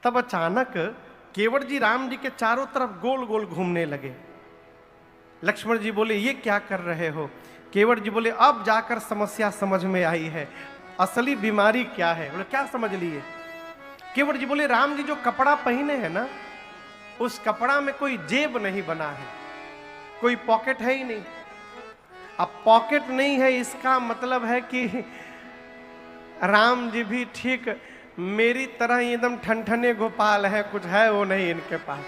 तब अचानक केवट जी राम जी के चारों तरफ गोल गोल घूमने लगे। लक्ष्मण जी बोले ये क्या कर रहे हो? केवट जी बोले अब जाकर समस्या समझ में आई है, असली बीमारी क्या है। बोले क्या समझ लिए? केवट जी बोले राम जी जो कपड़ा पहने हैं ना, उस कपड़ा में कोई जेब नहीं बना है, कोई पॉकेट है ही नहीं। अब पॉकेट नहीं है इसका मतलब है कि राम जी भी ठीक मेरी तरह एकदम ठनठने गोपाल है, कुछ है वो नहीं इनके पास।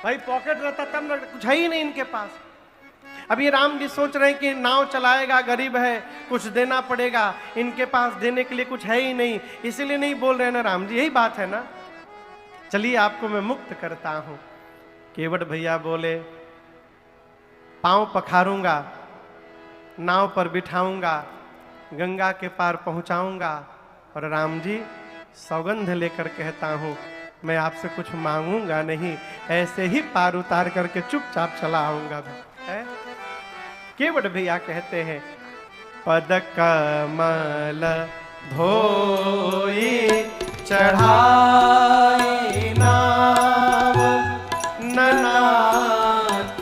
भाई पॉकेट रहता तब ना, कुछ है ही नहीं इनके पास। अब ये राम जी सोच रहे हैं कि नाव चलाएगा, गरीब है, कुछ देना पड़ेगा, इनके पास देने के लिए कुछ है ही नहीं, इसीलिए नहीं बोल रहे हैं ना राम जी, यही बात है ना। चलिए आपको मैं मुक्त करता हूं। केवट भैया बोले पांव पखारूंगा, नाव पर बिठाऊंगा, गंगा के पार पहुंचाऊंगा, और राम जी सौगंध लेकर कहता हूं मैं आपसे कुछ मांगूंगा नहीं, ऐसे ही पार उतार करके चुपचाप चला आऊंगा। केवट भैया कहते हैं पद कमल धोई चढ़ाई नाव, ननाथ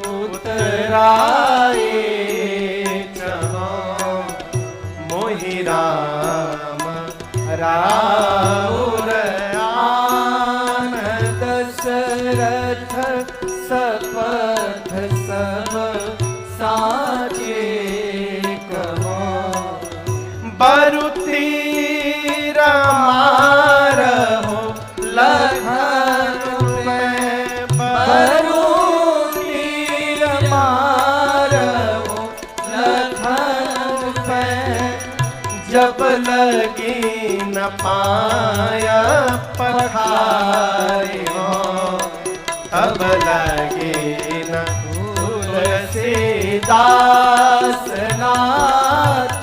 उतराए चहो मोहि राम राउर आन दशरथ सपथ सब साचे कहो बरु तीर मारहो लखन में, बरु तीर मारहो लखन में, जब लगी न पाया पखारी हो, तब लगी न दास नाथ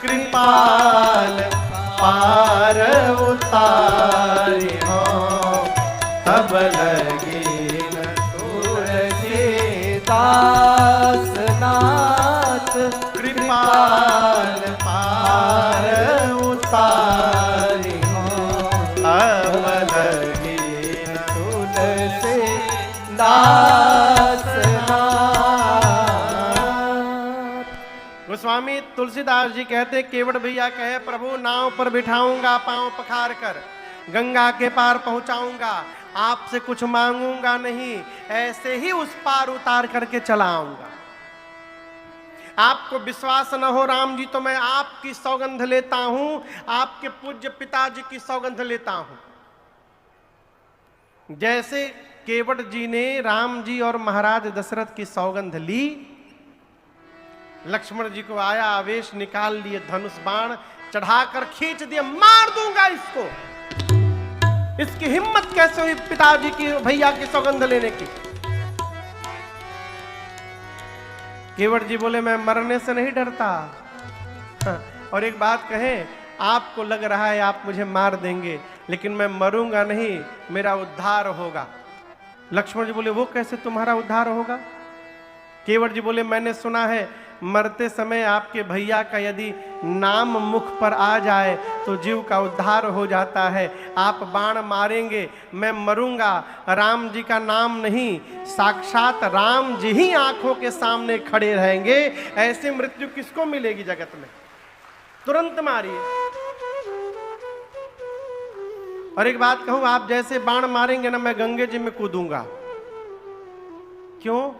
कृपाल पार उतारी हो, तब लगी न दास नाथ कृपाल पार उतारी हो, तब लगी न दास। गोस्वामी तुलसीदास जी कहते केवट भैया कहे प्रभु नाव पर बिठाऊंगा पांव पखार कर, गंगा के पार पहुंचाऊंगा, आपसे कुछ मांगूंगा नहीं, ऐसे ही उस पार उतार करके चला आऊंगा। आपको विश्वास न हो राम जी तो मैं आपकी सौगंध लेता हूं, आपके पूज्य पिताजी की सौगंध लेता हूं। जैसे केवट जी ने राम जी और महाराज दशरथ की सौगंध ली, लक्ष्मण जी को आया आवेश, निकाल लिए धनुष बाण, चढ़ाकर खींच दिए, मार दूंगा इसको। इसकी हिम्मत कैसे हुई पिताजी की भैया की सौगंध लेने की? केवट जी बोले मैं मरने से नहीं डरता। और एक बात कहें, आपको लग रहा है आप मुझे मार देंगे, लेकिन मैं मरूंगा नहीं, मेरा उद्धार होगा। लक्ष्मण जी बोले वो कैसे तुम्हारा उद्धार होगा? केवट जी बोले मैंने सुना है मरते समय आपके भैया का यदि नाम मुख पर आ जाए तो जीव का उद्धार हो जाता है। आप बाण मारेंगे, मैं मरूंगा, राम जी का नाम नहीं, साक्षात राम जी ही आंखों के सामने खड़े रहेंगे। ऐसी मृत्यु किसको मिलेगी जगत में? तुरंत मारिए। और एक बात कहूं, आप जैसे बाण मारेंगे ना, मैं गंगे जी में कूदूंगा। क्यों?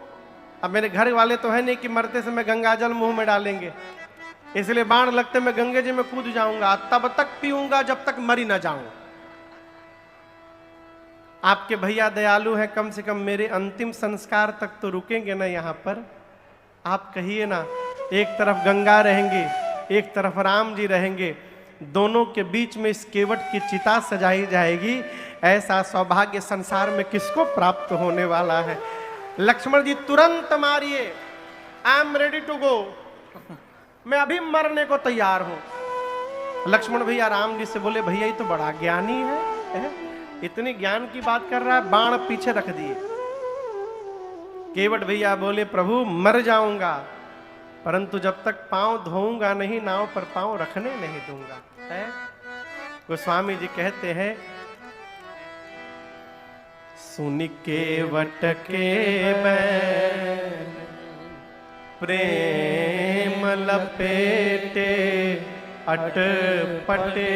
अब मेरे घर वाले तो है नहीं कि मरते समय गंगा जल मुंह में डालेंगे, इसलिए बाण लगते मैं गंगे जी में कूद जाऊंगा, तब तक पीऊंगा जब तक मरी ना जाऊं। आपके भैया दयालु हैं, कम से कम मेरे अंतिम संस्कार तक तो रुकेंगे ना यहाँ पर। आप कहिए ना, एक तरफ गंगा रहेंगी, एक तरफ राम जी रहेंगे, दोनों के बीच में इस केवट की चिता सजाई जाएगी। ऐसा सौभाग्य संसार में किसको प्राप्त होने वाला है? लक्ष्मण जी तुरंत मारिए, I am ready to go, मैं अभी मरने को तैयार हूं। लक्ष्मण भैया राम जी से बोले भैया ये तो बड़ा ज्ञानी है, इतनी ज्ञान की बात कर रहा है, बाण पीछे रख दिए। केवट भैया बोले प्रभु मर जाऊंगा, परंतु जब तक पांव धोऊंगा नहीं, नाव पर पांव रखने नहीं दूंगा। है गोस्वामी जी कहते हैं, सुन के वट के बैन प्रेम लपेटे अटपटे,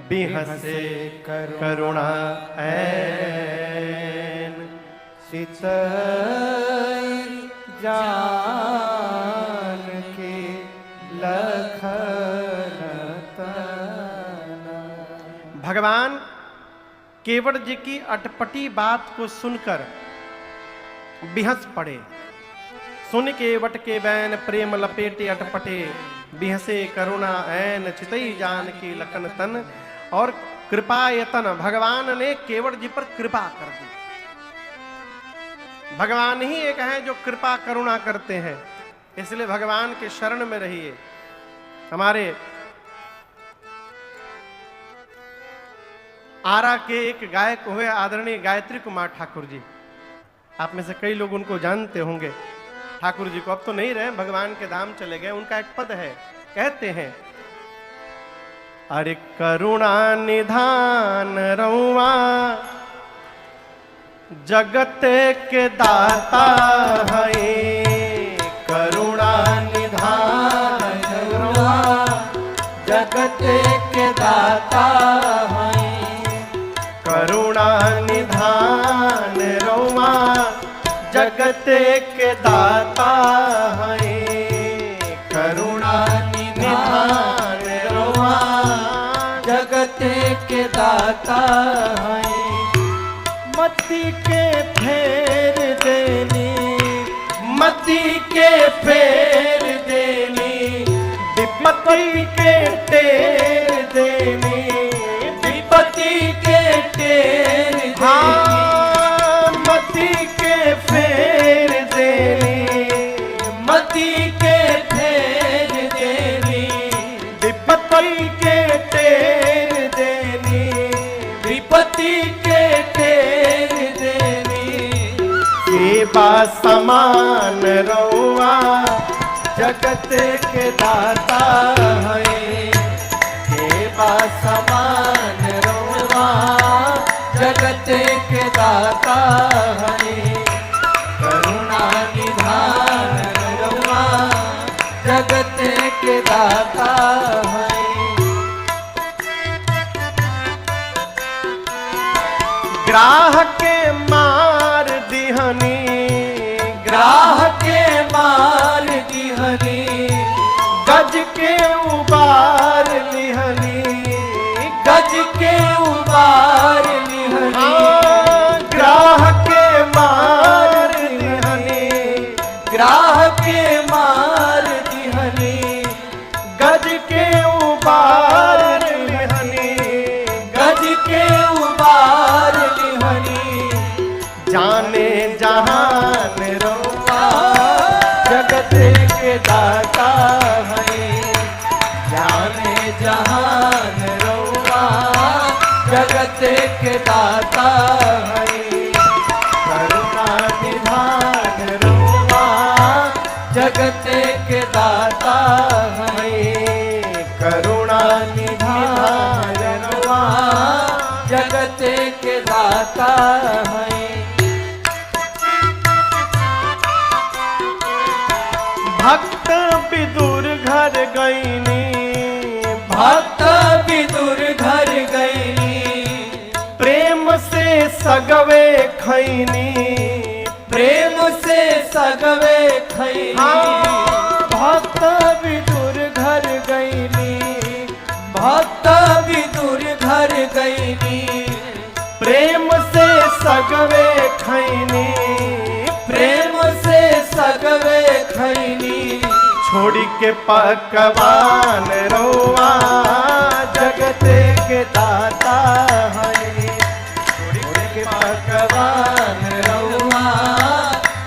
बिहसे करुणा ऐन चित जान के लखन तना। भगवान केवट जी की अटपटी बात को सुनकर बिहस पड़े। सुन के वट के बैन प्रेम लपेटे अटपटे, बिहसे करुणा ऐन चितई जान की लखन तन। और कृपा यतन, भगवान ने केवट जी पर कृपा कर दी। भगवान ही एक हैं जो कृपा करुणा करते हैं, इसलिए भगवान के शरण में रहिए। हमारे आरा के एक गायक हुए आदरणीय गायत्री कुमार ठाकुर जी, आप में से कई लोग उनको जानते होंगे। ठाकुर जी को अब तो नहीं रहे, भगवान के धाम चले गए। उनका एक पद है, कहते हैं, अरे करुणा निधान रउआ जगत के दाता है, करुणा निधान रउआ जगत के दाता है, करुणा निधान रउआ जगत के दाता है, करुणा निधान रउआ जगत के दाता है। मति के फेर देनी, मति के फेर देनी, विपत्ति के टेर देनी, विपत्ति के टेर देनी। हाँ, मति के फेर देनी, मति के फेर देनी, विपत्ति के टेर देनी, विपत्ति के टेर देनी। सेवा समान रउआ जगत के दाता है, सेवा समान रउआ जगत के दाता है, करुणा निधान रउआ जगत के दाता है। ग्राह के मार दिहनी, ग्राह के मार दिहनी, गज के उबार लिहनी, गज के उबार लिहनी। हाँ, ग्राह के मार लिहनी, ग्राह के मार दिहनी, गज के उबार लिहनी, गज के उबार लिहनी। जाने जहान रउआ जगत के दाता है, जाने जहान रउआ जगत के दाता है, करुणा निधान रउआ जगत के दाता है, करुणा निधान रउआ जगत के दाता है। भक्त विदुर घर गईनी, भक्त विदुर घर गईनी, प्रेम से सगवे खैनी, प्रेम से सगवे खैनी। हाँ, भक्त विदुर घर गईनी, भक्त विदुर घर गईनी, प्रेम से सगवे खैनी, प्रेम से सगवे खैनी। छोड़ी के पकवान रउआ जगत के दाता है, छोड़ी के पकवान रउआ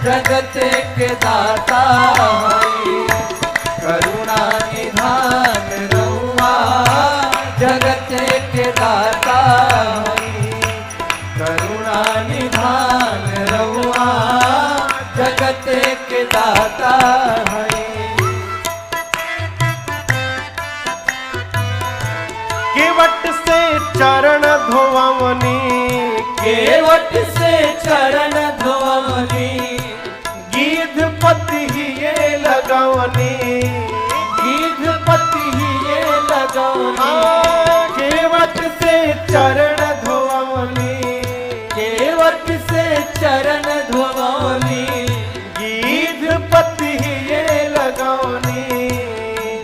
जगत के दाता है, करुणा निधान रउआ जगत के दाता है, करुणा निधान रउआ जगत के दाता है। चरण धोवनी, केवट से चरण धोवनी, गीध पति ये लगवनी, गीध पति ये लगवनी, केवट से चरण धोवनी, केवट से चरण धोवनी, गीध पति ये लगवनी,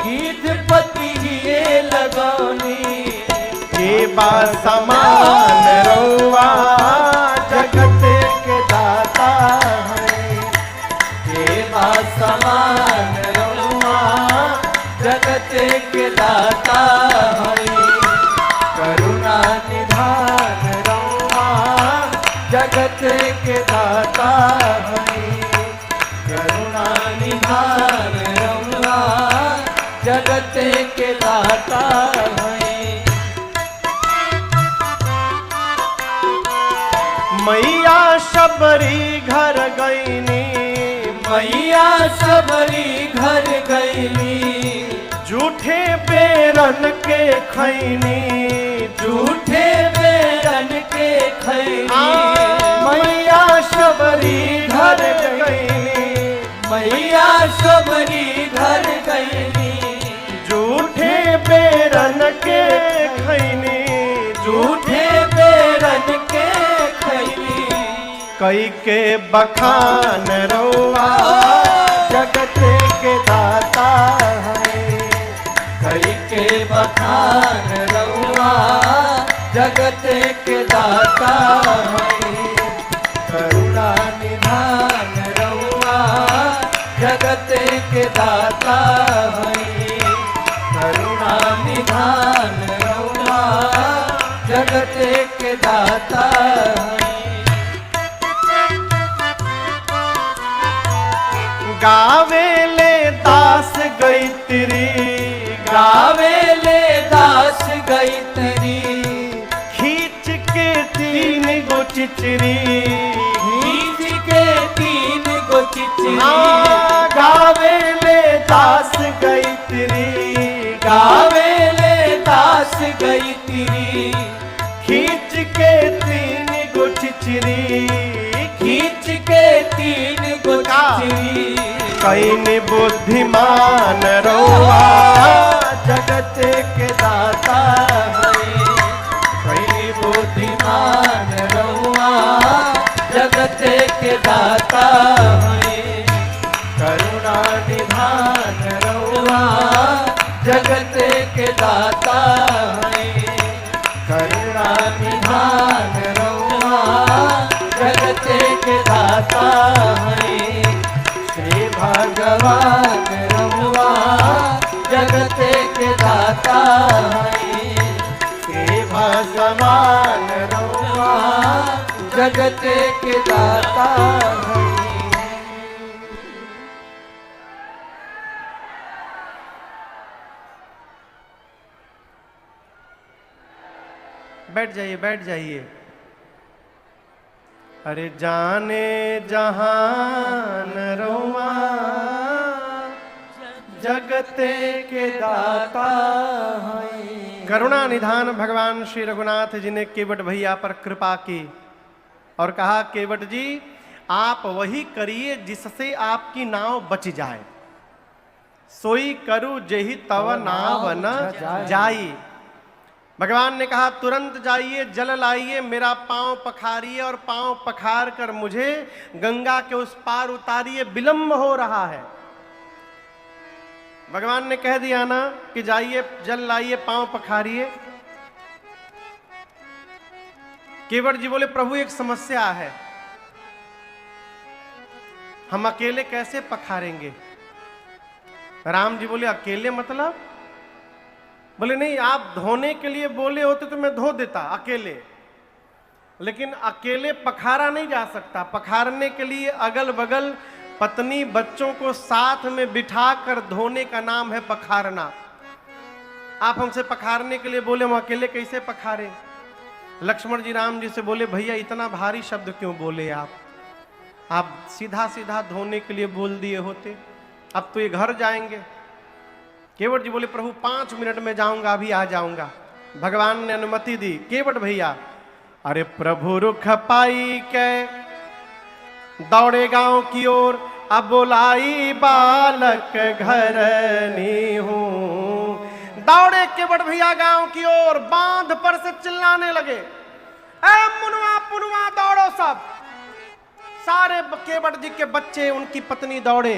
गीध पति ये लगवनी, के बा समान रउआ जगत के दाता है, के बा समान रउआ जगत के दाता है, करुणा निधान रउआ जगत के दाता है, करुणा निधान रउआ जगत के दाता है। मैया शबरी घर गईनी, मैया सबरी घर गईली, झूठे बेरन के खैनी, झूठे बेरन के खैनी, मैया शबरी घर गईनी, मैया सबरी घर गईली, झूठे बेरन के खैनी, झूठे बेरन के खैली, कई के बखान रउआ जगत के दाता है, कई के बखान रउआ जगत के दाता है, करुणा निधान रउआ जगत के दाता है, करुणा निधान रउआ जगत के दाता है। गावेले दास गैत्री, गावेले दास गैत्री, खींच के तीन गो चिचरी, खींच के तीन गो चिचरी, गावेले दास गैत्री, गावेले दास गैत्री, खींच के तीन गो चिचरी, खींच के तीन गो चिचरी, कैन बुद्धिमान रउआ जगत के दाता है, कई बुद्धिमान रउआ जगत के दाता है, करुणा निधान रउआ जगत के दाता है, करुणा निधान रउआ जगत के दाता है, श्री भगवान रउआ जगत के दाता है, श्री भगवान रउआ जगत के दाता है। बैठ जाइए बैठ जाइए। अरे जाने जहान रउआ जगते के दाता है। करुणा निधान भगवान श्री रघुनाथ जी ने केवट भैया पर कृपा की और कहा, केवट जी आप वही करिए जिससे आपकी नाव बच जाए। सोई करू जेहि तव नाव न जाई। भगवान ने कहा तुरंत जाइए, जल लाइए, मेरा पांव पखारिए और पांव पखार कर मुझे गंगा के उस पार उतारिए, विलंब हो रहा है। भगवान ने कह दिया ना कि जाइए जल लाइए, पांव पखारिए। केवट जी बोले प्रभु एक समस्या है, हम अकेले कैसे पखारेंगे। राम जी बोले अकेले मतलब? बोले नहीं, आप धोने के लिए बोले होते तो मैं धो देता अकेले, लेकिन अकेले पखारा नहीं जा सकता। पखारने के लिए अगल बगल पत्नी बच्चों को साथ में बिठा कर धोने का नाम है पखारना। आप हमसे पखारने के लिए बोले, हम अकेले कैसे पखारे। लक्ष्मण जी राम जी से बोले भैया इतना भारी शब्द क्यों बोले आप सीधा सीधा धोने के लिए बोल दिए होते, अब तो ये घर जाएंगे। केवट जी बोले प्रभु 5 मिनट में जाऊंगा, अभी आ जाऊंगा। भगवान ने अनुमति दी। केवट भैया अरे प्रभु रुख पाई के दौड़े गांव की ओर, अब बोलाई बालक घर नी हूं। दौड़े केवट भैया गांव की ओर, बांध पर से चिल्लाने लगे, ए मुनुआ पुनुआ दौड़ो सब। सारे केवट जी के बच्चे, उनकी पत्नी दौड़े,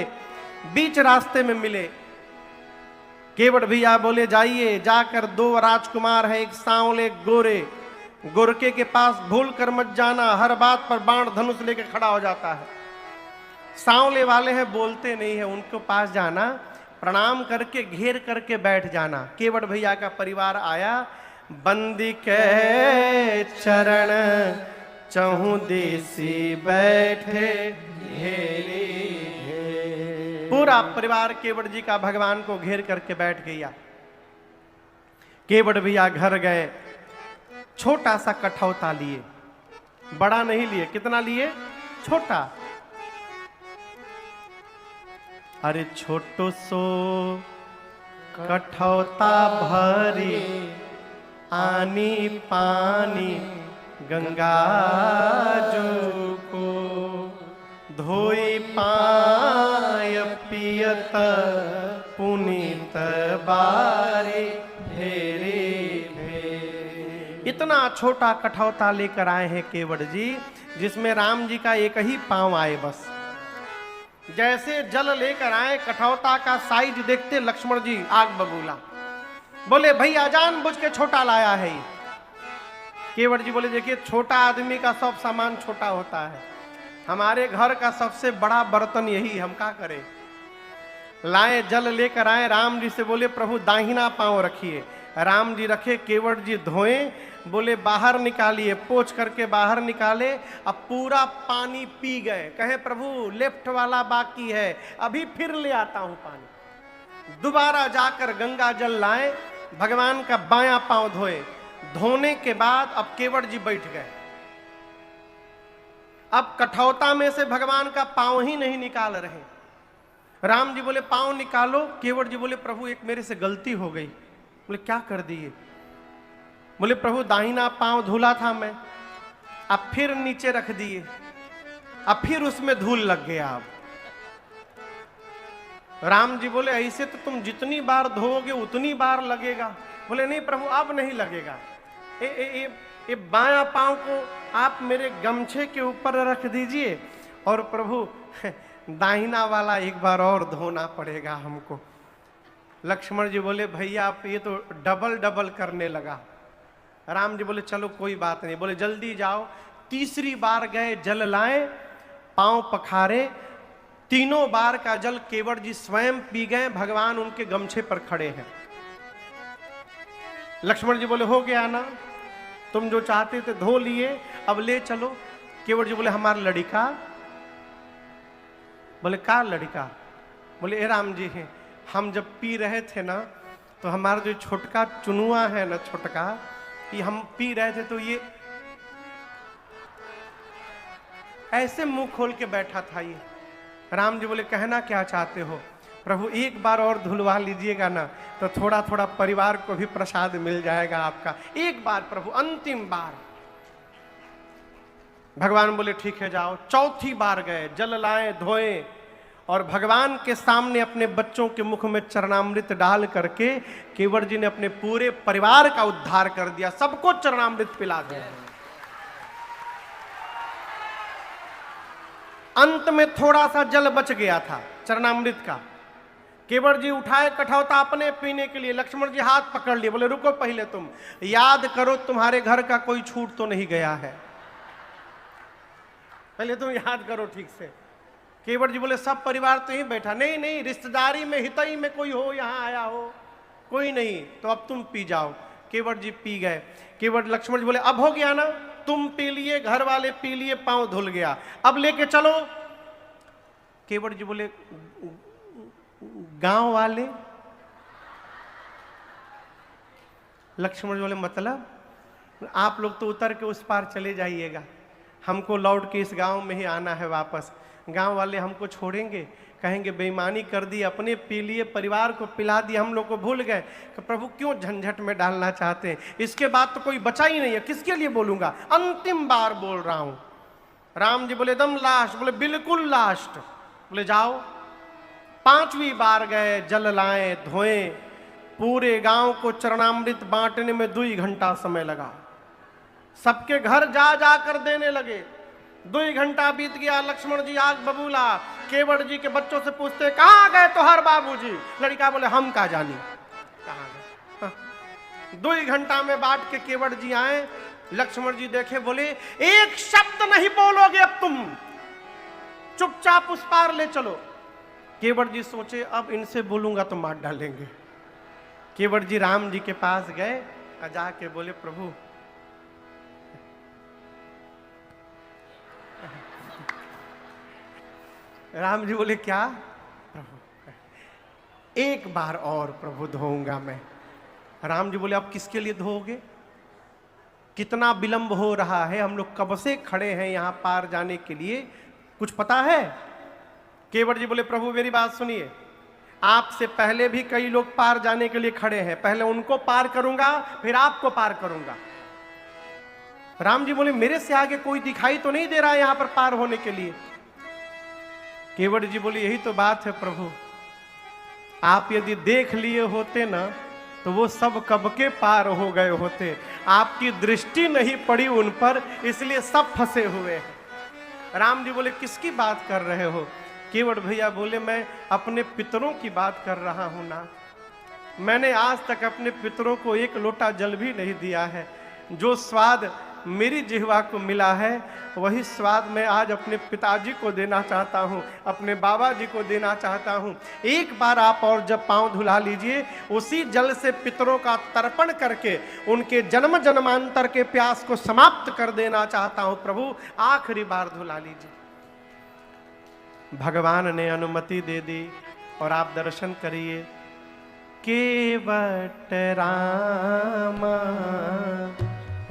बीच रास्ते में मिले। केवट भैया बोले जाइए, जाकर 2 राजकुमार है, एक सांवले एक गोरे, गोरके के पास भूल कर मत जाना, हर बात पर बाण धनुष लेके खड़ा हो जाता है। सांवले वाले हैं, बोलते नहीं है, उनके पास जाना, प्रणाम करके घेर करके बैठ जाना। केवट भैया का परिवार आया, बंदी के चरण चहु देसी बैठे घेरी। पूरा परिवार केवट जी का भगवान को घेर करके बैठ गया। केवट भैया घर गए, छोटा सा कठौता लिए, बड़ा नहीं लिए। कितना लिए? छोटा। अरे छोटो सो कठौता भरी, आनी पानी गंगा जो को, धोई पाय पियत पुनीत बारी फेरे। इतना छोटा कठौता लेकर आए हैं केवट जी, जिसमें राम जी का एक ही पांव आए बस। जैसे जल लेकर आए, कठौता का साइज देखते लक्ष्मण जी आग बबूला, बोले भैया जानबूझ के छोटा लाया है ये। केवट जी बोले देखिए, छोटा आदमी का सब सामान छोटा होता है, हमारे घर का सबसे बड़ा बर्तन यही, हम क्या करें। लाए, जल लेकर आए, राम जी से बोले प्रभु दाहिना पांव रखिए। राम जी रखे, केवट जी धोए, बोले बाहर निकालिए, पोंछ करके बाहर निकाले। अब पूरा पानी पी गए। कहे प्रभु लेफ्ट वाला बाकी है, अभी फिर ले आता हूं पानी। दोबारा जाकर गंगा जल लाए, भगवान का बायां पांव धोए। धोने के बाद अब केवट जी बैठ गए। अब कठौता में से भगवान का पांव ही नहीं निकाल रहे। राम जी बोले पांव निकालो। केवट जी बोले प्रभु एक मेरे से गलती हो गई। बोले क्या कर दिए? बोले प्रभु दाहिना पांव धुला था मैं, अब फिर नीचे रख दिए, अब फिर उसमें धूल लग गया। अब राम जी बोले ऐसे तो तुम जितनी बार धोओगे उतनी बार लगेगा। बोले नहीं प्रभु अब नहीं लगेगा। ये बायां पांव को आप मेरे गमछे के ऊपर रख दीजिए और प्रभु दाहिना वाला एक बार और धोना पड़ेगा हमको। लक्ष्मण जी बोले भैया आप ये तो डबल डबल करने लगा। राम जी बोले चलो कोई बात नहीं। बोले जल्दी जाओ। तीसरी बार गए, जल लाए, पांव पखारे, तीनों बार का जल केवट जी स्वयं पी गए। भगवान उनके गमछे पर खड़े हैं। लक्ष्मण जी बोले हो गया ना, तुम जो चाहते थे धो लिए, अब ले चलो। केवट जी बोले हमारा लड़का। बोले का लड़का? बोले ए राम जी है, हम जब पी रहे थे ना तो हमारा जो छोटका चुनुआ है ना, छोटका, ये हम पी रहे थे तो ये ऐसे मुंह खोल के बैठा था ये। राम जी बोले कहना क्या चाहते हो? प्रभु एक बार और धुलवा लीजिएगा ना तो थोड़ा थोड़ा परिवार को भी प्रसाद मिल जाएगा आपका। एक बार प्रभु, अंतिम बार। भगवान बोले ठीक है जाओ। चौथी बार गए, जल लाए, धोए और भगवान के सामने अपने बच्चों के मुख में चरणामृत डाल करके केवट जी ने अपने पूरे परिवार का उद्धार कर दिया। सबको चरणामृत पिला दिया। अंत में थोड़ा सा जल बच गया था चरणामृत का। केवट जी उठाए कठौता अपने पीने के लिए। लक्ष्मण जी हाथ पकड़ लिए, बोले रुको पहले तुम याद करो तुम्हारे घर का कोई छूट तो नहीं गया है, पहले तुम याद करो ठीक से। केवट जी बोले सब परिवार तो ही बैठा। नहीं नहीं, रिश्तेदारी में हितई में कोई हो, यहाँ आया हो, कोई नहीं, तो अब तुम पी जाओ। केवट जी पी गए। केवट लक्ष्मण जी बोले अब हो गया ना, तुम पी लिए, घर वाले पी लिए, पांव धुल गया, अब लेके चलो। केवट जी बोले गांव वाले? लक्ष्मण जी बोले मतलब आप लोग तो उतर के उस पार चले जाइएगा, हमको लौट के इस गांव में ही आना है वापस। गांव वाले हमको छोड़ेंगे? कहेंगे बेईमानी कर दी, अपने पी लिए, परिवार को पिला दिया, हम लोग को भूल गए कि प्रभु क्यों झंझट में डालना चाहते हैं। इसके बाद तो कोई बचा ही नहीं है, किसके लिए बोलूंगा, अंतिम बार बोल रहा हूं। राम जी बोले एकदम लास्ट, बोले बिल्कुल लास्ट। बोले जाओ। 5वीं बार गए, जल लाए, धोए, पूरे गांव को चरणामृत बांटने में 2 घंटा समय लगा। सबके घर जा जाकर देने लगे। 2 घंटा बीत गया, लक्ष्मण जी आग बबूला, केवट जी के बच्चों से पूछते कहां गए तोहर बाबूजी। लड़का बोले हम का जानी कहां गए। 2 घंटा में बांट के केवट जी आए, लक्ष्मण जी देखे, बोले एक शब्द नहीं बोलोगे अब तुम, चुपचाप उस पार ले चलो। केवट जी सोचे अब इनसे बोलूंगा तो मार डालेंगे। केवट जी राम जी के पास गए, जाके बोले प्रभु राम जी बोले क्या प्रभु, एक बार और प्रभु धोऊंगा मैं। राम जी बोले अब किसके लिए धोओगे, कितना विलंब हो रहा है, हम लोग कब से खड़े हैं यहां पार जाने के लिए, कुछ पता है। केवट जी बोले प्रभु मेरी बात सुनिए, आपसे पहले भी कई लोग पार जाने के लिए खड़े हैं, पहले उनको पार करूंगा फिर आपको पार करूंगा। राम जी बोले मेरे से आगे कोई दिखाई तो नहीं दे रहा है यहां पर पार होने के लिए। केवट जी बोले यही तो बात है प्रभु, आप यदि देख लिए होते ना तो वो सब कब के पार हो गए होते, आपकी दृष्टि नहीं पड़ी उन पर, इसलिए सब फंसे हुए हैं। राम जी बोले किसकी बात कर रहे हो। केवट भैया बोले मैं अपने पितरों की बात कर रहा हूं ना, मैंने आज तक अपने पितरों को 1 लोटा जल भी नहीं दिया है। जो स्वाद मेरी जिह्वा को मिला है वही स्वाद मैं आज अपने पिताजी को देना चाहता हूं, अपने बाबा जी को देना चाहता हूं। एक बार आप और जब पांव धुला लीजिए, उसी जल से पितरों का तर्पण करके उनके जन्म जन्मांतर के प्यास को समाप्त कर देना चाहता हूं प्रभु, आखिरी बार धुला लीजिए। भगवान ने अनुमति दे दी और आप दर्शन करिए। केवट रामा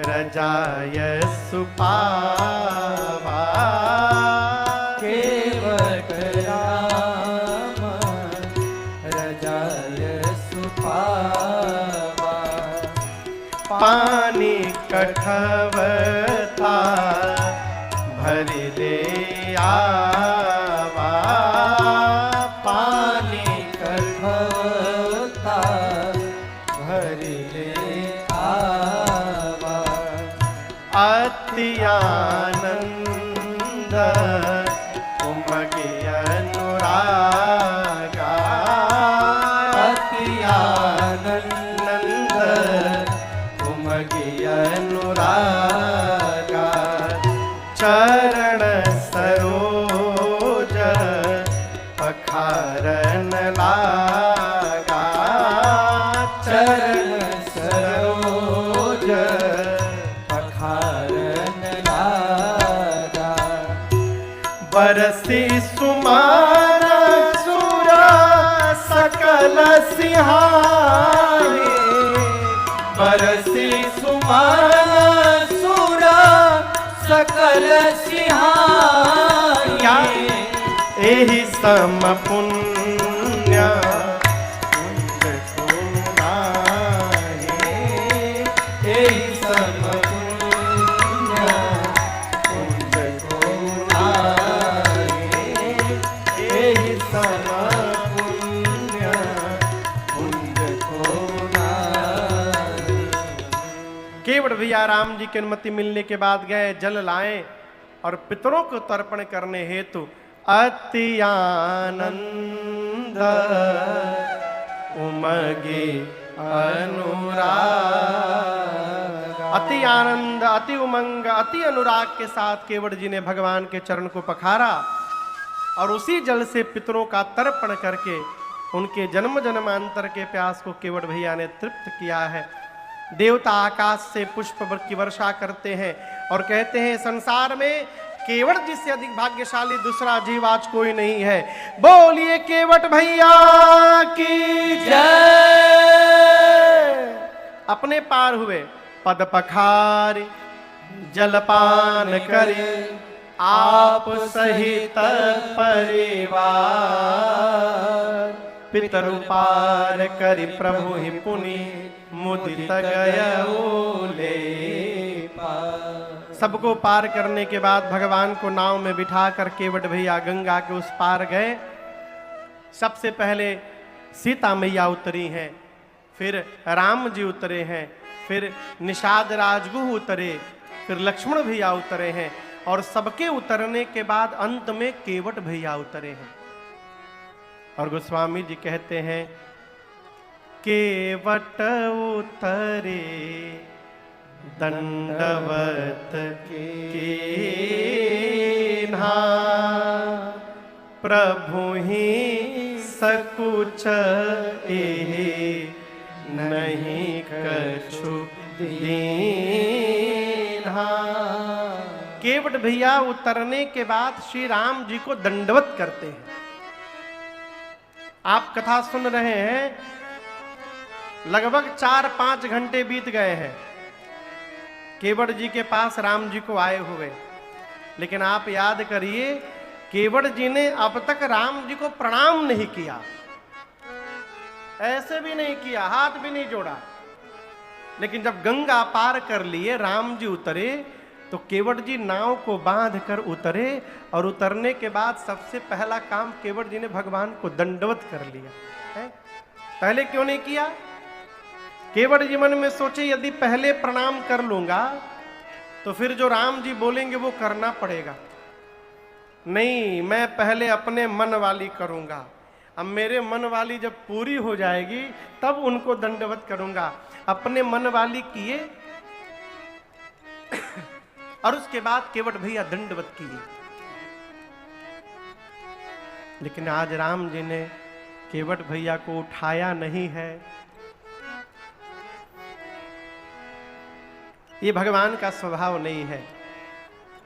रजाय सुपावा, केवट राम रजाय सुपावा, पानी कठवता भरि ले आवा, पानी कठवता भरि ले आवा, अति आनंद उमगे अनुरागा, अति आनंद उमगे अनुरागा, चरण सरोज पखारन लागा, चरण सरोज पखारन लागा, बरसी सुमान सुरा सकल सिहारी, बरसी सुमान सुरा सकल सिहारिया, एहि सम पुण्य कुंज को नाहि, एहि सम पुण्य कुंज को नाहि, एहि सम पुण्य कुंज को नाहि। केवट भैया राम जी की अनुमति मिलने के बाद गए, जल लाए और पितरों को तर्पण करने हेतु अति आनंद उमगे अनुराग, अति आनंद, अति उमंग, अति अनुराग के साथ केवट जी ने भगवान के चरण को पखारा और उसी जल से पितरों का तर्पण करके उनके जन्म जन्मांतर के प्यास को केवट भैया ने तृप्त किया है। देवता आकाश से पुष्प की वर्षा करते हैं और कहते हैं संसार में केवट जी से अधिक भाग्यशाली दूसरा जीव आज कोई नहीं है। बोलिए केवट भैया की जय। अपने पार हुए, पद पखारी जलपान करे, आप सहित परिवार पितरु पार करि प्रभु ही पुनि मुदित गयऊ ले पार। सबको पार करने के बाद भगवान को नाव में बिठा कर केवट भैया गंगा के उस पार गए। सबसे पहले सीता मैया उतरी हैं, फिर राम जी उतरे हैं, फिर निषाद राजगुह उतरे, फिर लक्ष्मण भैया उतरे हैं, और सबके उतरने के बाद अंत में केवट भैया उतरे हैं। और गोस्वामी जी कहते हैं केवट उतरे दंडवत कीन्हा, प्रभु ही सकुच एहि नहीं कछु दीन्हा। केवट भैया उतरने के बाद श्री राम जी को दंडवत करते हैं। आप कथा सुन रहे हैं, लगभग 4-5 घंटे बीत गए हैं केवट जी के पास राम जी को आए हुए, लेकिन आप याद करिए केवट जी ने अब तक राम जी को प्रणाम नहीं किया, ऐसे भी नहीं किया, हाथ भी नहीं जोड़ा। लेकिन जब गंगा पार कर लिए, राम जी उतरे, तो केवट जी नाव को बांध कर उतरे, और उतरने के बाद सबसे पहला काम केवट जी ने भगवान को दंडवत कर लिया है। पहले क्यों नहीं किया? केवट जी मन में सोचे यदि पहले प्रणाम कर लूंगा तो फिर जो राम जी बोलेंगे वो करना पड़ेगा। नहीं, मैं पहले अपने मन वाली करूंगा। अब मेरे मन वाली जब पूरी हो जाएगी तब उनको दंडवत करूंगा। अपने मन वाली किए और उसके बाद केवट भैया दंडवत किए। लेकिन आज राम जी ने केवट भैया को उठाया नहीं है। ये भगवान का स्वभाव नहीं है।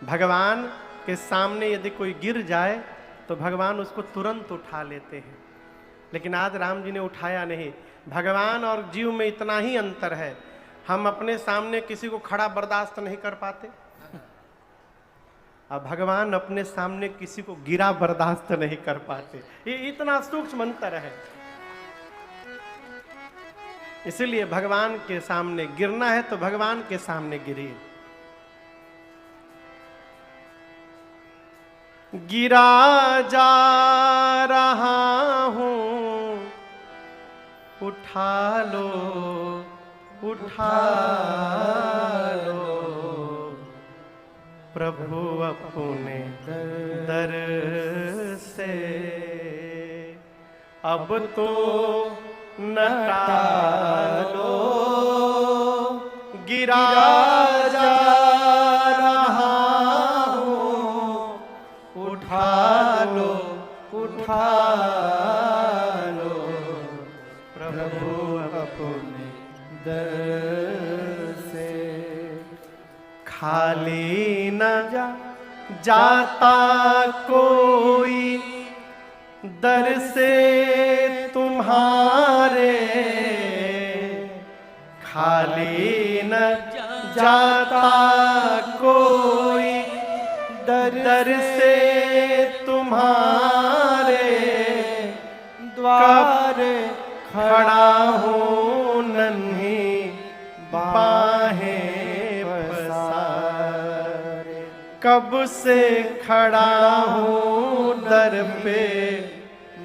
भगवान के सामने यदि कोई गिर जाए तो भगवान उसको तुरंत उठा लेते हैं, लेकिन आज राम जी ने उठाया नहीं। भगवान और जीव में इतना ही अंतर है, हम अपने सामने किसी को खड़ा बर्दाश्त नहीं कर पाते, अब भगवान अपने सामने किसी को गिरा बर्दाश्त नहीं कर पाते। ये इतना सूक्ष्म अंतर है। इसीलिए भगवान के सामने गिरना है तो भगवान के सामने गिरिए। गिरा जा रहा हूं, उठा लो, उठा लो, प्रभु अपने दर से अब तो न टालो। गिरा जा रहा हूं, उठा लो, उठा लो, प्रभु अपने दर से। खाली न जाता कोई दर से तुम्हारे, खाली न जाता कोई दर से तुम्हारे। द्वारे खड़ा हूँ नन्ही बाहें पसारे, कब से खड़ा हूँ दर पे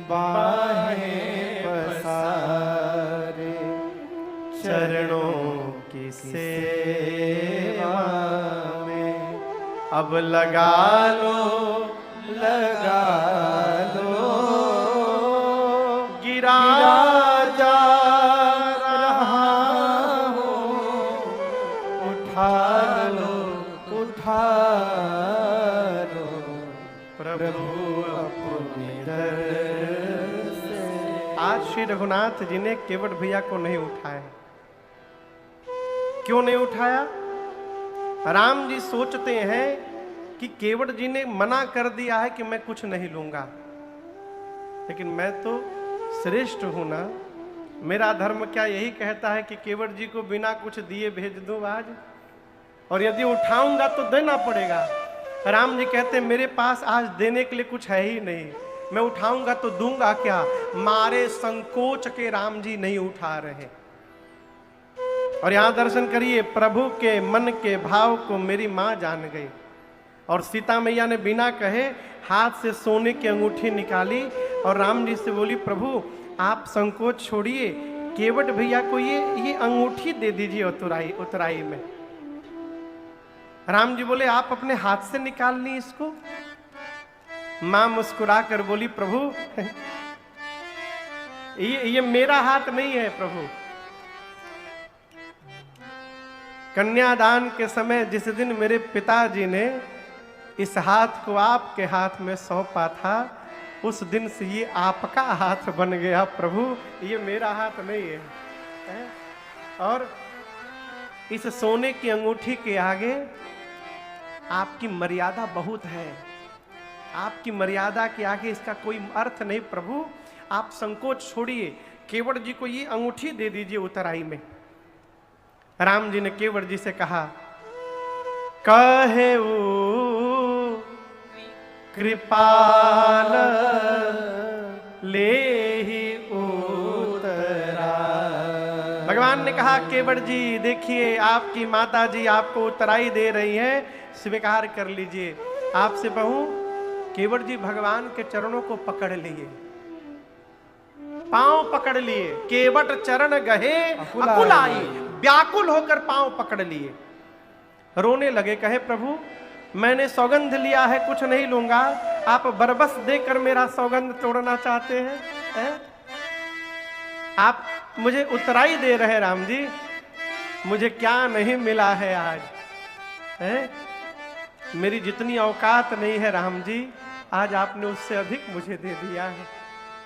बाहें पसारे। चरणों की सेवा में अब लगा लो, लगा लो। गिरा जा रहा हूँ, उठा लो, उठा लो, प्रभु अपने दर से। आज श्री रघुनाथ जी ने केवट भैया को नहीं उठाया। क्यों नहीं उठाया? राम जी सोचते हैं कि केवट जी ने मना कर दिया है कि मैं कुछ नहीं लूंगा, लेकिन मैं तो श्रेष्ठ हूं ना। मेरा धर्म क्या यही कहता है कि केवट जी को बिना कुछ दिए भेज दूं आज? और यदि उठाऊंगा तो देना पड़ेगा। राम जी कहते मेरे पास आज देने के लिए कुछ है ही नहीं, मैं उठाऊंगा तो दूंगा क्या। मारे संकोच के राम जी नहीं उठा रहे। और यहां दर्शन करिए, प्रभु के मन के भाव को मेरी मां जान गई। और सीता मैया ने बिना कहे हाथ से सोने की अंगूठी निकाली और राम जी से बोली, प्रभु आप संकोच छोड़िए, केवट भैया को ये अंगूठी दे दीजिए उतराई में। राम जी बोले, आप अपने हाथ से निकाल ली इसको। मां मुस्कुरा कर बोली, प्रभु ये मेरा हाथ नहीं है प्रभु। कन्यादान के समय जिस दिन मेरे पिताजी ने इस हाथ को आपके हाथ में सौंपा था, उस दिन से ये आपका हाथ बन गया प्रभु, ये मेरा हाथ नहीं है। और इस सोने की अंगूठी के आगे आपकी मर्यादा बहुत है, आपकी मर्यादा के आगे इसका कोई अर्थ नहीं प्रभु, आप संकोच छोड़िए, केवट जी को ये अंगूठी दे दीजिए उतराई में। राम जी ने केवट जी से कहा, कहे वो कृपाल ले ही उतरा। भगवान ने कहा, केवट जी देखिए आपकी माता जी आपको उतराई दे रही हैं, स्वीकार कर लीजिए। आपसे कहूं, केवट जी भगवान के चरणों को पकड़ लिए, पांव पकड़ लिए। केवट चरण गहे अकुल आई, व्याकुल होकर पांव पकड़ लिए, रोने लगे। कहे, प्रभु मैंने सौगंध लिया है, कुछ नहीं लूंगा, आप बरबस देकर मेरा सौगंध तोड़ना चाहते हैं? आप मुझे उतराई दे रहे राम जी, मुझे क्या नहीं मिला है आज है? मेरी जितनी औकात नहीं है राम जी, आज आपने उससे अधिक मुझे दे दिया है।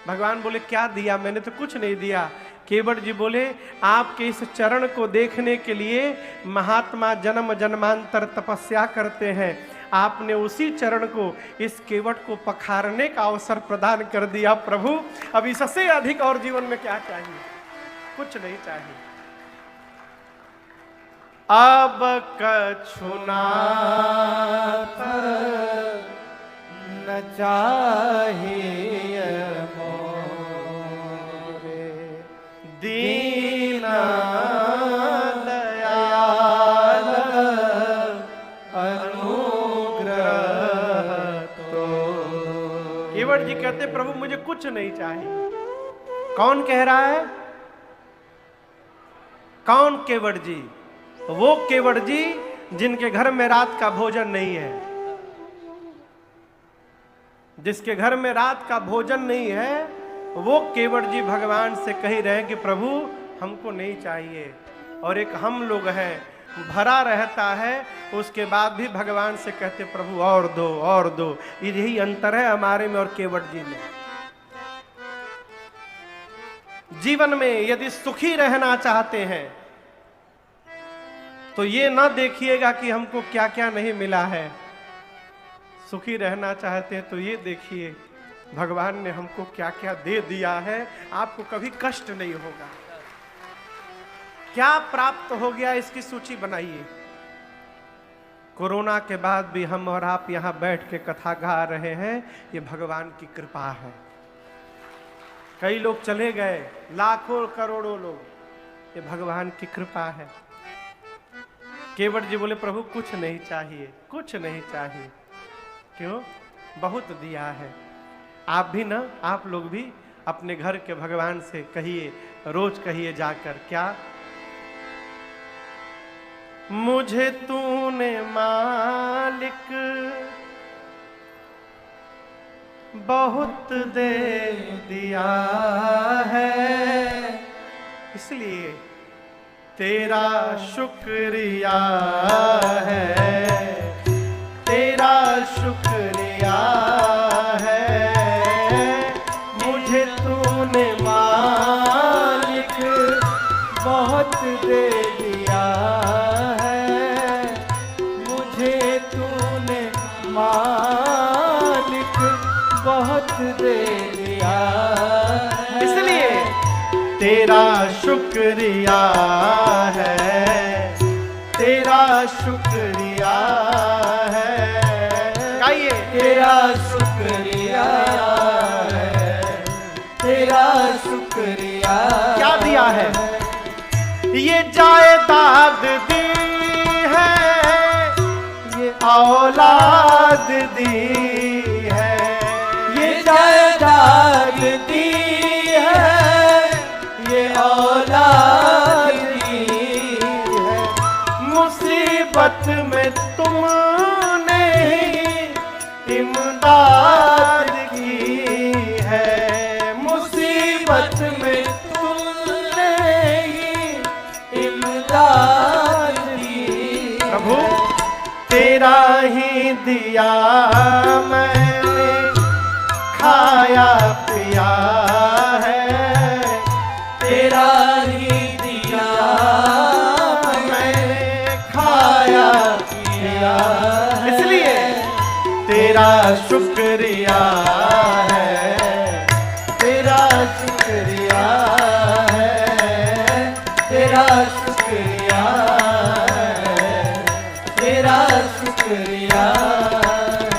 भगवान बोले, क्या दिया? मैंने तो कुछ नहीं दिया। केवट जी बोले, आपके इस चरण को देखने के लिए महात्मा जन्म जन्मांतर तपस्या करते हैं, आपने उसी चरण को इस केवट को पखारने का अवसर प्रदान कर दिया प्रभु। अब इससे अधिक और जीवन में क्या चाहिए? कुछ नहीं चाहिए। अब कछुना न चाहिए दीना दयाल अनुग्रह तो। केवट जी कहते, प्रभु मुझे कुछ नहीं चाहिए। कौन कह रहा है? कौन केवट जी? वो केवट जी जिनके घर में रात का भोजन नहीं है, जिसके घर में रात का भोजन नहीं है, वो केवट जी भगवान से कह रहे हैं कि प्रभु हमको नहीं चाहिए। और एक हम लोग हैं, भरा रहता है, उसके बाद भी भगवान से कहते प्रभु और दो और दो। यही अंतर है हमारे में और केवट जी में। जीवन में यदि सुखी रहना चाहते हैं तो ये ना देखिएगा कि हमको क्या क्या नहीं मिला है। सुखी रहना चाहते हैं तो ये देखिए भगवान ने हमको क्या क्या दे दिया है, आपको कभी कष्ट नहीं होगा। क्या प्राप्त हो गया इसकी सूची बनाइए। कोरोना के बाद भी हम और आप यहां बैठ के कथा गा रहे हैं, ये भगवान की कृपा है। कई लोग चले गए, लाखों करोड़ों लोग, ये भगवान की कृपा है। केवट जी बोले, प्रभु कुछ नहीं चाहिए, कुछ नहीं चाहिए। क्यों? बहुत दिया है। आप भी ना, आप लोग भी अपने घर के भगवान से कहिए, रोज कहिए जाकर, क्या? मुझे तूने मालिक बहुत दे दिया है, इसलिए तेरा शुक्रिया है, तेरा शुक्रिया है। मुझे तूने मालिक बहुत दे दिया है, मुझे तूने मालिक बहुत दे दिया है, इसलिए तेरा शुक्रिया है, तेरा शुक्रिया है। तेरा शुक्रिया है, तेरा शुक्रिया। क्या दिया है? ये जायदाद दी है, ये औलाद दी है, ये जायदाद दी है, ये औलाद दी है। मुसीबत में तुमने ही इमदाद की है, मुसीबत में तुमने ही इमदाद दी। प्रभु तेरा ही दिया मैंने खाया पिया है, तेरा ही दिया मैंने खाया पिया, इसलिए तेरा शुक्रिया है, तेरा शुक्रिया है, तेरा शुक्रिया है, तेरा शुक्रिया है।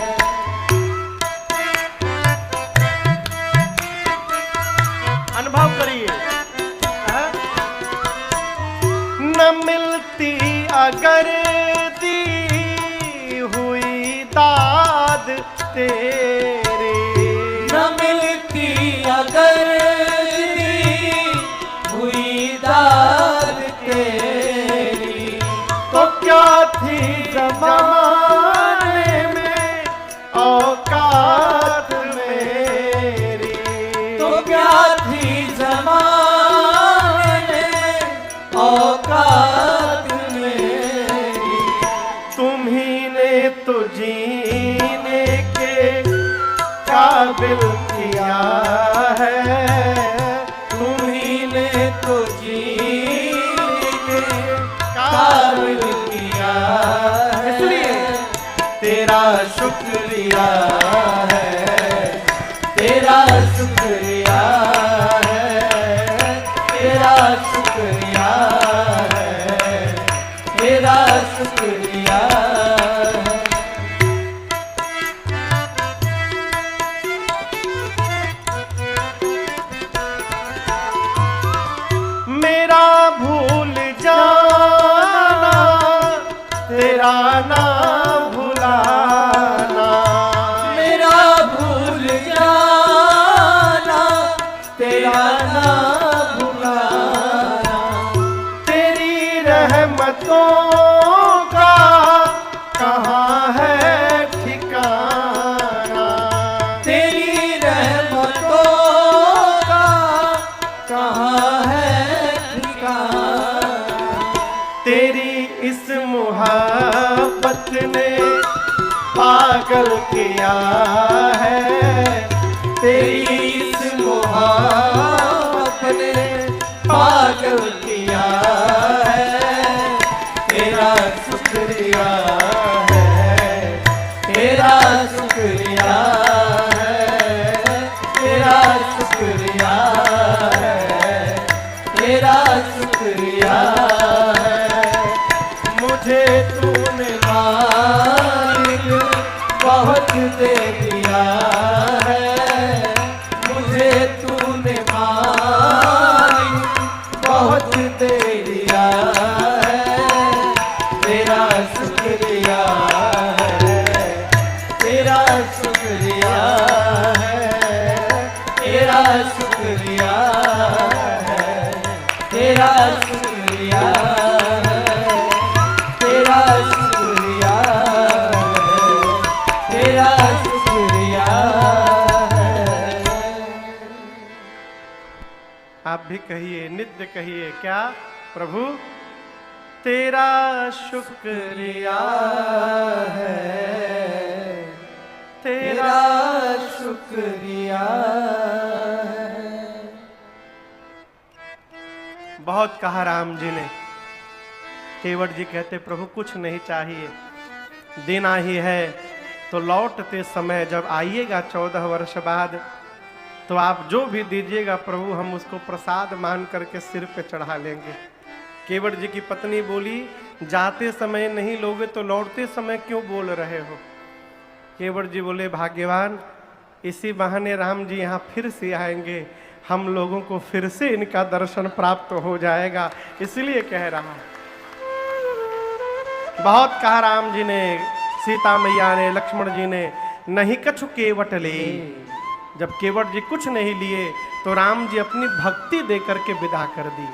अनुभव करिए। हाँ? न मिलती अगर दी हुई दाद तेरी, न मिलती अगर दी हुई दाद तेरी, तो क्या थी जमाने में औकात मेरी, तो क्या थी ज़माने औकात मेरी। तुम्ही ने तो जीने के काबिल किया है, तुम्ही ने तो जीने के काबिल किया है। इसलिए तेरा शुक्रिया है, तेरा शुक्रिया है, तेरा शुक्रिया है, तेरा शुक्रिया है। मेरा भूल जाना तेरा ना भुलाना, मेरा भूल जाना तेरा ना भुलाना। तेरी रहमतों का कहाँ है ठिकाना, तेरी रहमतों का कहाँ है ठिकाना। तेरी इस मुहब्बत ने पागल किया है, तेरी इस मुहब्बत ने पागल किया है। तेरा शुक्रिया है, तेरा शुक्रिया है, तेरा शुक्रिया है, तेरा शुक्रिया है। मुझे तूने मालिक बहुत दे दिया है, मुझे तूने मालिक बहुत दे दिया है। तेरा शुक्रिया है, तेरा शुक्रिया है, तेरा शुक्रिया है, तेरा शुक्रिया है, तेरा शुक्रिया है, तेरा शुक्रिया है। आप भी कहिए, नित्य कहिए, क्या प्रभु तेरा शुक्रिया है, तेरा तेरा शुक्रिया है। बहुत कहा राम जी ने। केवट जी कहते प्रभु कुछ नहीं चाहिए, देना ही है तो लौटते समय जब आइएगा 14 वर्ष बाद, तो आप जो भी दीजिएगा प्रभु हम उसको प्रसाद मान करके सिर पे चढ़ा लेंगे। केवट जी की पत्नी बोली, जाते समय नहीं लोगे तो लौटते समय क्यों बोल रहे हो? केवट जी बोले भाग्यवान, इसी बहाने राम जी यहाँ फिर से आएंगे, हम लोगों को फिर से इनका दर्शन प्राप्त हो जाएगा, इसलिए कह रहा हूं। बहुत कहा राम जी ने, सीता मैया ने, लक्ष्मण जी ने, नहीं कछु केवट ले। जब केवट जी कुछ नहीं लिए तो राम जी अपनी भक्ति देकर के विदा कर दी।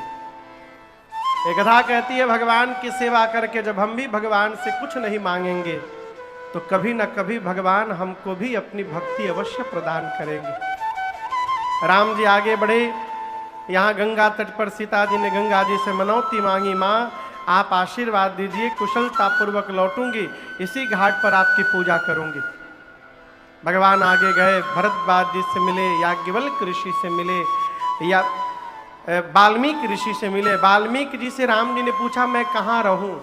एक कथा कहती है, भगवान की सेवा करके जब हम भी भगवान से कुछ नहीं मांगेंगे तो कभी न कभी भगवान हमको भी अपनी भक्ति अवश्य प्रदान करेंगे। राम जी आगे बढ़े, यहाँ गंगा तट पर सीता जी ने गंगा जी से मनौती मांगी, माँ आप आशीर्वाद दीजिए, कुशलता पूर्वक लौटूंगी, इसी घाट पर आपकी पूजा करूंगी। भगवान आगे गए, भरद्वाज जी से मिले, याज्ञवल्क्य ऋषि से मिले, या वाल्मीकि ऋषि से मिले। वाल्मीकि जी से राम जी ने पूछा मैं कहाँ रहूं?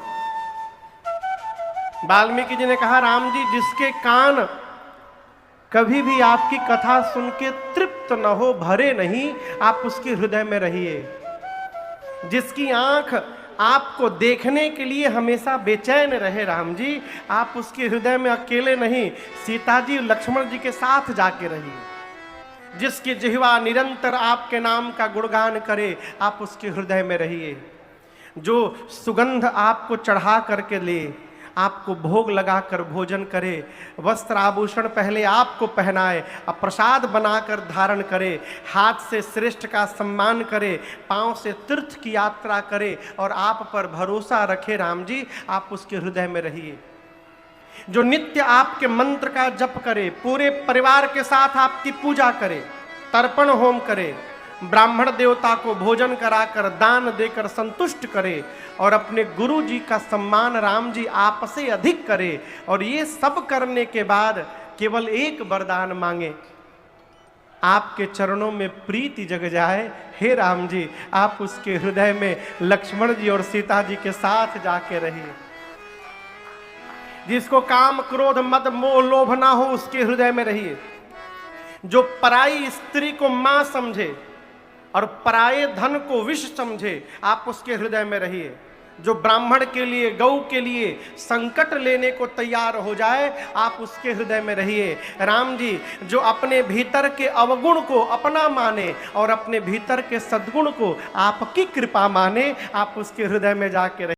वाल्मीकि जी ने कहा, राम जी जिसके कान कभी भी आपकी कथा सुन के तृप्त न हो, भरे नहीं, आप उसके हृदय में रहिए। जिसकी आंख आपको देखने के लिए हमेशा बेचैन रहे, राम जी आप उसके हृदय में अकेले नहीं, सीता जी लक्ष्मण जी के साथ जाके रहिए। जिसकी जिह्वा निरंतर आपके नाम का गुणगान करे, आप उसके हृदय में रहिए। जो सुगंध आपको चढ़ा करके ले, आपको भोग लगाकर भोजन करे, वस्त्र आभूषण पहले आपको पहनाए, अब प्रसाद बनाकर धारण करे, हाथ से श्रेष्ठ का सम्मान करे, पांव से तीर्थ की यात्रा करे और आप पर भरोसा रखे, राम जी आप उसके हृदय में रहिए। जो नित्य आपके मंत्र का जप करे, पूरे परिवार के साथ आपकी पूजा करे, तर्पण होम करे, ब्राह्मण देवता को भोजन कराकर दान देकर संतुष्ट करे और अपने गुरु जी का सम्मान राम जी आपसे अधिक करे, और ये सब करने के बाद केवल एक वरदान मांगे, आपके चरणों में प्रीति जग जाए। हे राम जी आप उसके हृदय में लक्ष्मण जी और सीता जी के साथ जाके रहिए। जिसको काम क्रोध मद मोह लोभ ना हो, उसके हृदय में रहिए। जो पराई स्त्री को मां समझे और पराये धन को विष समझे, आप उसके हृदय में रहिए। जो ब्राह्मण के लिए, गौ के लिए संकट लेने को तैयार हो जाए, आप उसके हृदय में रहिए। राम जी जो अपने भीतर के अवगुण को अपना माने और अपने भीतर के सद्गुण को आपकी कृपा माने, आप उसके हृदय में जाके रहिए।